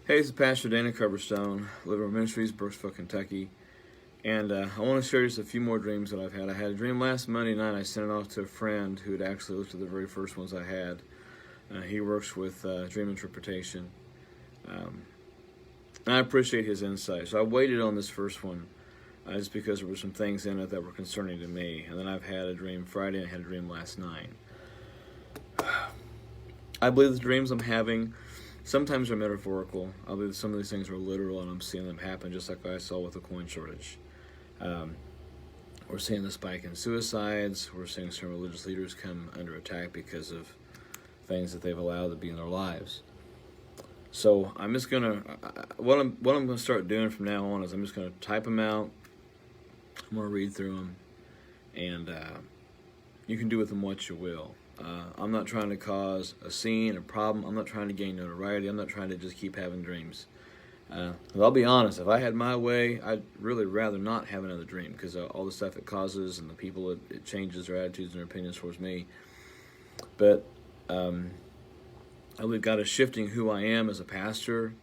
Hey, this is Pastor David Coverstone, Liver Ministries, Brooksville, Kentucky. And I want to share just a few more dreams that I've had. I had a dream last Monday night. I sent it off to a friend who had actually looked at the very first ones I had. He works with dream interpretation. And I appreciate his insight. So I waited on this first one just because there were some things in it that were concerning to me. And then I've had a dream Friday and I had a dream last night. I believe the dreams I'm having sometimes are metaphorical. I believe some of these things are literal, and I'm seeing them happen, just like I saw with the coin shortage. We're seeing the spike in suicides. We're seeing some religious leaders come under attack because of things that they've allowed to be in their lives. So I'm just gonna what I'm gonna start doing from now on is I'm just gonna type them out. I'm gonna read through them, and you can do with them what you will. I'm not trying to cause a scene, a problem. I'm not trying to gain notoriety. I'm not trying to just keep having dreams. I'll be honest, if I had my way, I'd really rather not have another dream because all the stuff it causes and the people it changes their attitudes and their opinions towards me. But I believe God is shifting who I am as a pastor,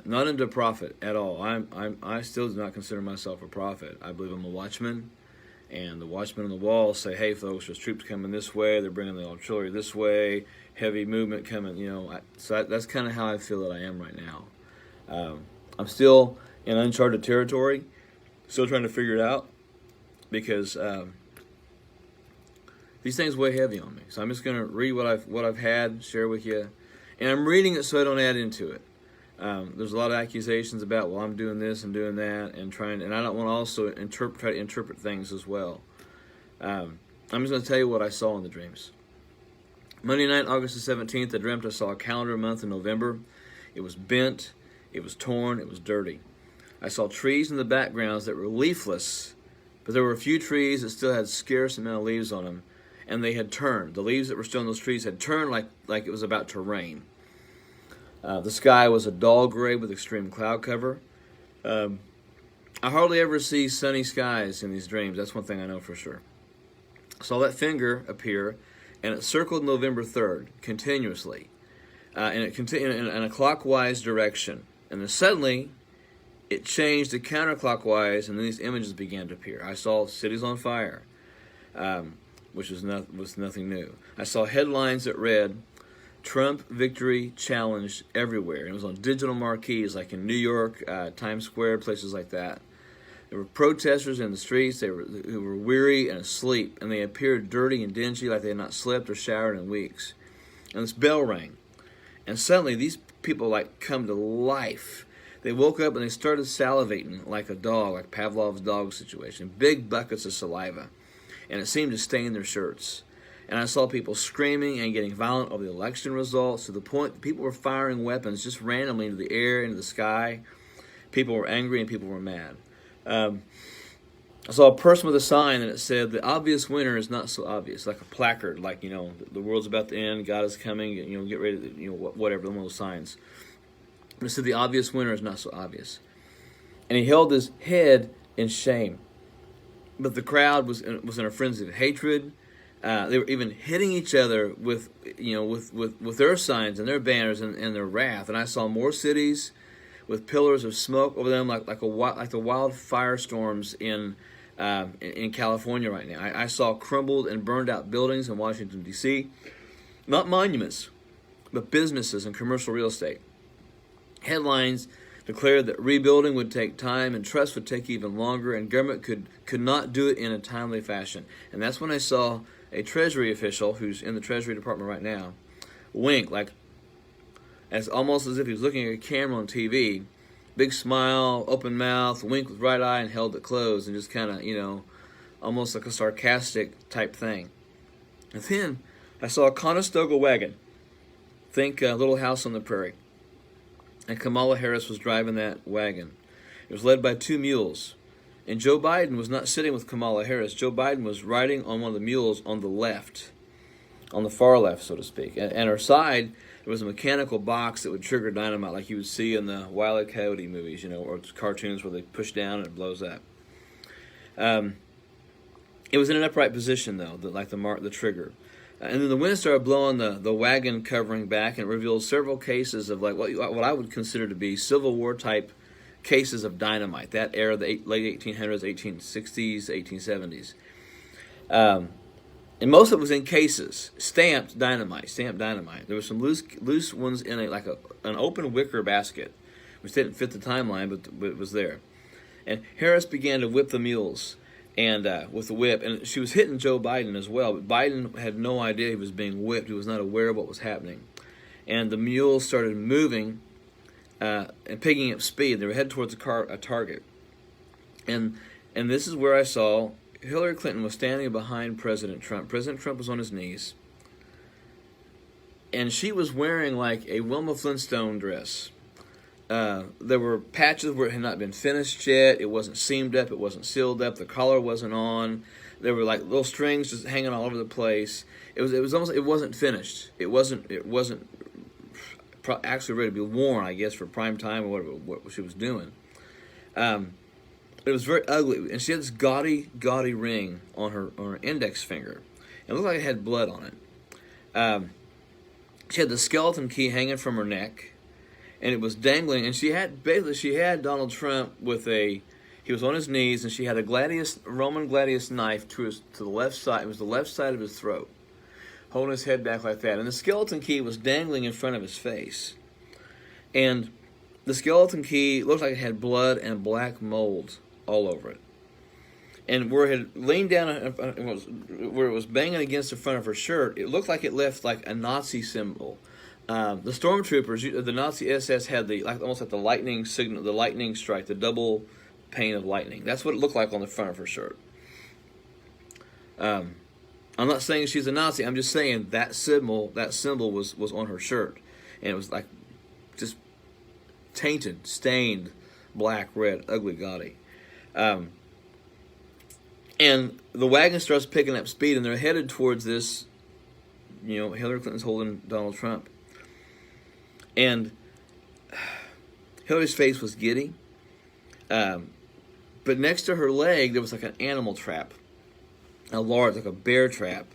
not into a prophet at all. I still do not consider myself a prophet. I believe I'm a watchman. And the watchmen on the wall say, hey, folks, there's troops coming this way. They're bringing the artillery this way. Heavy movement coming, So that's kind of how I feel that I am right now. I'm still in uncharted territory, still trying to figure it out because these things weigh heavy on me. So I'm just going to read what I've had, share with you. And I'm reading it so I don't add into it. There's a lot of accusations about, well, I'm doing this and doing that, and I don't want to also try to interpret things as well. I'm just going to tell you what I saw in the dreams. Monday night, August the 17th, I dreamt I saw a calendar month in November. It was bent, it was torn, it was dirty. I saw trees in the backgrounds that were leafless, but there were a few trees that still had scarce amount of leaves on them, and they had turned. The leaves that were still on those trees had turned like it was about to rain. The sky was a dull gray with extreme cloud cover. I hardly ever see sunny skies in these dreams. That's one thing I know for sure. I saw that finger appear, and it circled November 3rd continuously, and it continued in a clockwise direction. And then suddenly, it changed to counterclockwise, and then these images began to appear. I saw cities on fire, which was nothing new. I saw headlines that read, Trump victory challenged everywhere. And it was on digital marquees like in New York, Times Square, places like that. There were protesters in the streets who were weary and asleep, and they appeared dirty and dingy like they had not slept or showered in weeks. And this bell rang. And suddenly these people come to life. They woke up and they started salivating like a dog, like Pavlov's dog situation. Big buckets of saliva. And it seemed to stain their shirts. And I saw people screaming and getting violent over the election results to the point that people were firing weapons just randomly into the air, into the sky. People were angry and people were mad. I saw a person with a sign and it said, the obvious winner is not so obvious, like a placard, the world's about to end, God is coming, get ready, whatever, one of those signs. But it said the obvious winner is not so obvious. And he held his head in shame. But the crowd was in a frenzy of hatred. They were even hitting each other with their signs and their banners and their wrath. And I saw more cities with pillars of smoke over them, like the wild firestorms in California right now. I saw crumbled and burned out buildings in Washington D.C. Not monuments, but businesses and commercial real estate. Headlines declared that rebuilding would take time and trust would take even longer, and government could not do it in a timely fashion. And that's when I saw a Treasury official who's in the Treasury Department right now wink, almost as if he was looking at a camera on TV. Big smile, open mouth, wink with right eye, and held it closed, and just kind of, almost like a sarcastic type thing. And then I saw a Conestoga wagon. Think Little House on the Prairie. And Kamala Harris was driving that wagon. It was led by two mules. And Joe Biden was not sitting with Kamala Harris. Joe Biden was riding on one of the mules on the left, on the far left, so to speak. And her side, there was a mechanical box that would trigger dynamite like you would see in the Wile E. Coyote movies, or cartoons where they push down and it blows up. It was in an upright position, though, like the trigger. And then the wind started blowing the wagon covering back, and it revealed several cases of like what I would consider to be Civil War type cases of dynamite. That era, the late 1800s, 1860s, 1870s. And most of it was in cases, stamped dynamite. There were some loose ones in an open wicker basket, which didn't fit the timeline, but it was there. And Harris began to whip the mules, and with the whip, and she was hitting Joe Biden as well. But Biden had no idea he was being whipped. He was not aware of what was happening, and the mules started moving and picking up speed. They were headed towards a target, and this is where I saw Hillary Clinton was standing behind President Trump. President Trump was on his knees, and she was wearing like a Wilma Flintstone dress. There were patches where it had not been finished yet. It wasn't seamed up. It wasn't sealed up. The collar wasn't on. There were like little strings just hanging all over the place. It was almost, it wasn't finished. It wasn't actually ready to be worn, I guess, for prime time or whatever what she was doing. It was very ugly, and she had this gaudy ring on her index finger. It looked like it had blood on it. She had the skeleton key hanging from her neck, and it was dangling. And she had Donald Trump he was on his knees, and she had a Roman gladius knife to the left side. It was the left side of his throat, holding his head back like that. And the skeleton key was dangling in front of his face, and the skeleton key looked like it had blood and black mold all over it. And where it had leaned down, where it was banging against the front of her shirt, it looked like it left like a Nazi symbol. The stormtroopers, the Nazi SS had almost like the lightning signal, the lightning strike, the double pane of lightning. That's what it looked like on the front of her shirt. I'm not saying she's a Nazi. I'm just saying that symbol was on her shirt, and it was like just tainted, stained, black, red, ugly, gaudy. And the wagon starts picking up speed, and they're headed towards this. Hillary Clinton's holding Donald Trump, and Hillary's face was giddy. But next to her leg, there was like an animal trap, a large, like a bear trap.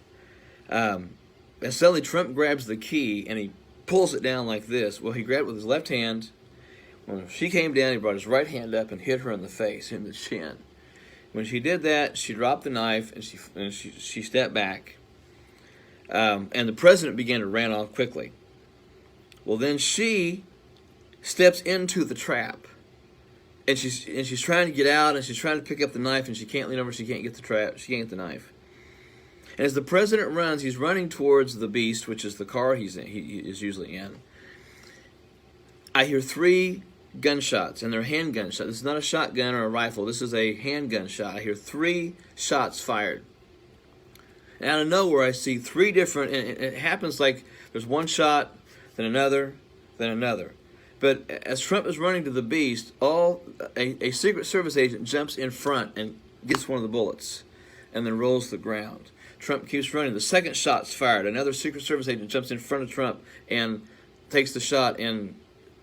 And suddenly Trump grabs the key, and he pulls it down like this. Well, he grabbed it with his left hand. When she came down, he brought his right hand up and hit her in the face, in the chin. When she did that, she dropped the knife, and she stepped back. And the president began to run off quickly. Well, then she steps into the trap, and she's trying to get out, and she's trying to pick up the knife, and she can't lean over. She can't get the trap. She can't get the knife. And as the president runs, he's running towards the beast, which is the car he is usually in. I hear 3 gunshots, and they're handgun shots. This is not a shotgun or a rifle. This is a handgun shot. I hear 3 shots fired. And out of nowhere, I see 3 different, and it happens like there's one shot, then another, then another. But as Trump is running to the beast, a Secret Service agent jumps in front and gets one of the bullets, and then rolls to the ground. Trump keeps running. The second shot's fired. Another Secret Service agent jumps in front of Trump and takes the shot and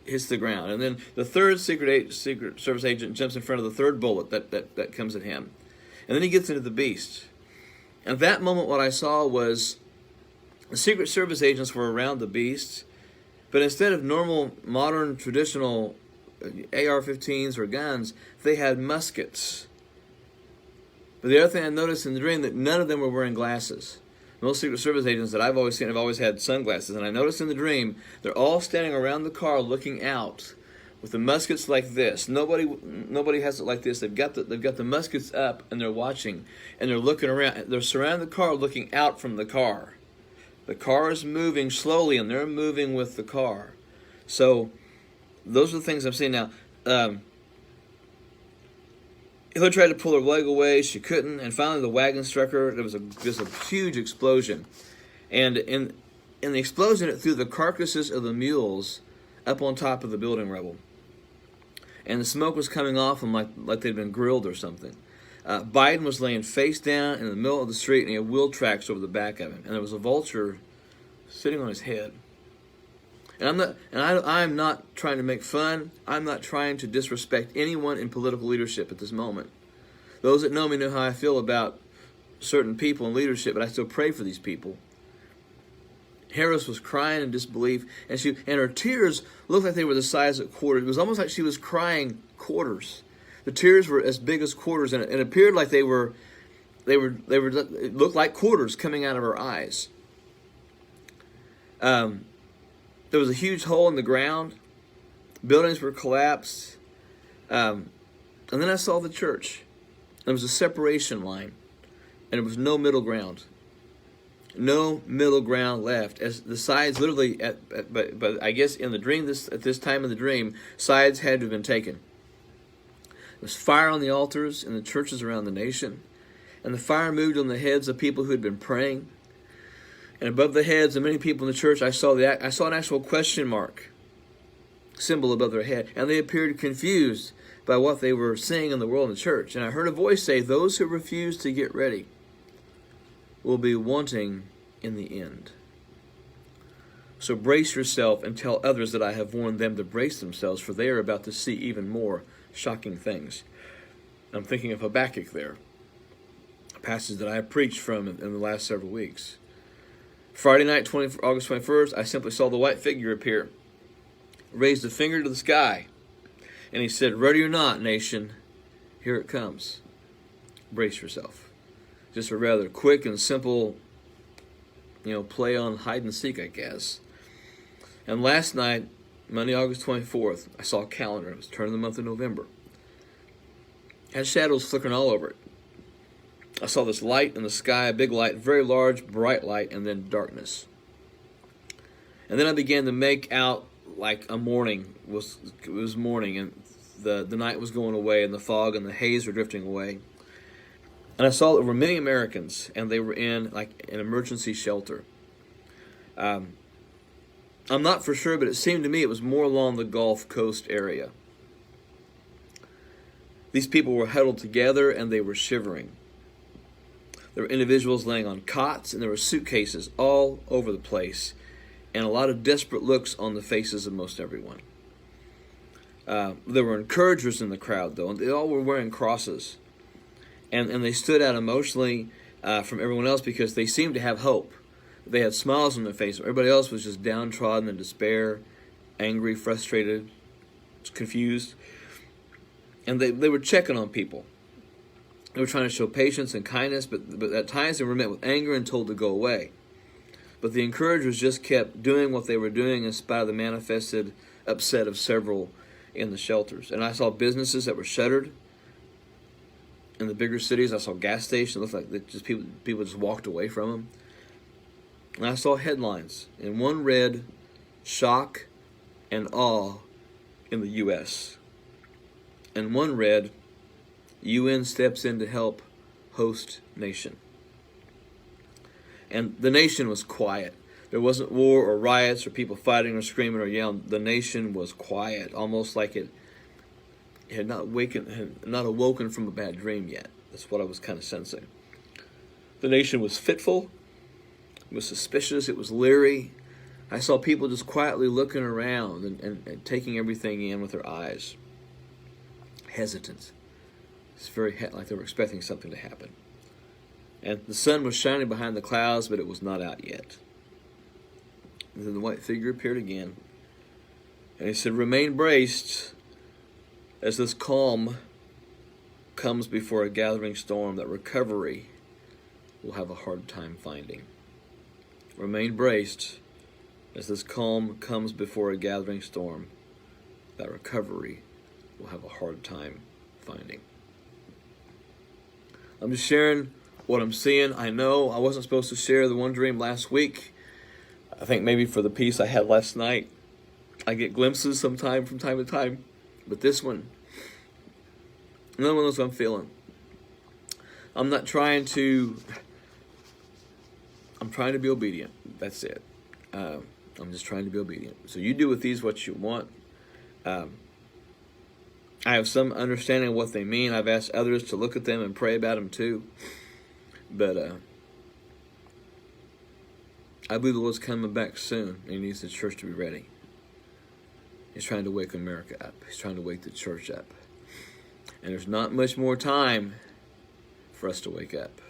hits the ground. And then the third Secret Service agent jumps in front of the third bullet that comes at him. And then he gets into the beast. And at that moment, what I saw was the Secret Service agents were around the beast, but instead of normal, modern, traditional AR-15s or guns, they had muskets. But the other thing I noticed in the dream, that none of them were wearing glasses. Most Secret Service agents that I've always seen have always had sunglasses. And I noticed in the dream, they're all standing around the car looking out with the muskets like this. Nobody has it like this. They've got the muskets up, and they're watching, and they're looking around. They're surrounding the car, looking out from the car. The car is moving slowly, and they're moving with the car. So those are the things I'm seeing now. Hillary tried to pull her leg away. She couldn't. And finally, the wagon struck her. There was just a huge explosion. And in the explosion, it threw the carcasses of the mules up on top of the building rubble. And the smoke was coming off them like they'd been grilled or something. Biden was laying face down in the middle of the street, and he had wheel tracks over the back of him. And there was a vulture sitting on his head. And I'm not trying to make fun. I'm not trying to disrespect anyone in political leadership at this moment. Those that know me know how I feel about certain people in leadership, but I still pray for these people. Harris was crying in disbelief, and her tears looked like they were the size of quarters. It was almost like she was crying quarters. The tears were as big as quarters, and it appeared like they were. It looked like quarters coming out of her eyes. There was a huge hole in the ground. Buildings were collapsed. And then I saw the church. There was a separation line, and there was no middle ground. No middle ground left. As the sides literally, but I guess in the dream, at this time in the dream, sides had to have been taken. There was fire on the altars in the churches around the nation, and the fire moved on the heads of people who had been praying. And above the heads of many people in the church, I saw an actual question mark symbol above their head, and they appeared confused by what they were seeing in the world in the church. And I heard a voice say, "Those who refuse to get ready will be wanting in the end. So brace yourself and tell others that I have warned them to brace themselves, for they are about to see even more shocking things." I'm thinking of Habakkuk there, a passage that I have preached from in the last several weeks. Friday night, August 21st, I simply saw the white figure appear, raised a finger to the sky, and he said, "Ready or not, nation, here it comes. Brace yourself." Just a rather quick and simple, play on hide and seek, I guess. And last night, Monday, August 24th, I saw a calendar. It was turning the month of November. It had shadows flickering all over it. I saw this light in the sky, a big light, very large, bright light, and then darkness. And then I began to make out like a morning. It was morning, and the night was going away, and the fog and the haze were drifting away. And I saw there were many Americans, and they were in like an emergency shelter. I'm not for sure, but it seemed to me it was more along the Gulf Coast area. These people were huddled together, and they were shivering. There were individuals laying on cots, and there were suitcases all over the place, and a lot of desperate looks on the faces of most everyone. There were encouragers in the crowd, though, and they all were wearing crosses. And they stood out emotionally from everyone else because they seemed to have hope. They had smiles on their face. Everybody else was just downtrodden in despair, angry, frustrated, confused. And they were checking on people. They were trying to show patience and kindness, but at times they were met with anger and told to go away. But the encouragers just kept doing what they were doing in spite of the manifested upset of several in the shelters. And I saw businesses that were shuttered. In the bigger cities, I saw gas stations. It looked like people just walked away from them. And I saw headlines. And one read, "Shock and Awe in the U.S." And one read, "UN steps in to help host nation." And the nation was quiet. There wasn't war or riots or people fighting or screaming or yelling. The nation was quiet, almost like it had not awoken from a bad dream yet. That's what I was kind of sensing. The nation was fitful. It was suspicious. It was leery. I saw people just quietly looking around and taking everything in with their eyes. Hesitant. It's very like they were expecting something to happen. And the sun was shining behind the clouds, but it was not out yet. And then the white figure appeared again. And he said, "Remain braced as this calm comes before a gathering storm that recovery will have a hard time finding." Remain braced as this calm comes before a gathering storm that recovery will have a hard time finding. I'm just sharing what I'm seeing. I know I wasn't supposed to share the one dream last week. I think maybe for the piece I had last night, I get glimpses from time to time. But this one, another one of those I'm feeling. I'm trying to be obedient. That's it. I'm just trying to be obedient. So you do with these what you want. I have some understanding of what they mean. I've asked others to look at them and pray about them too. But I believe the Lord's coming back soon, and He needs the church to be ready. He's trying to wake America up. He's trying to wake the church up. And there's not much more time for us to wake up.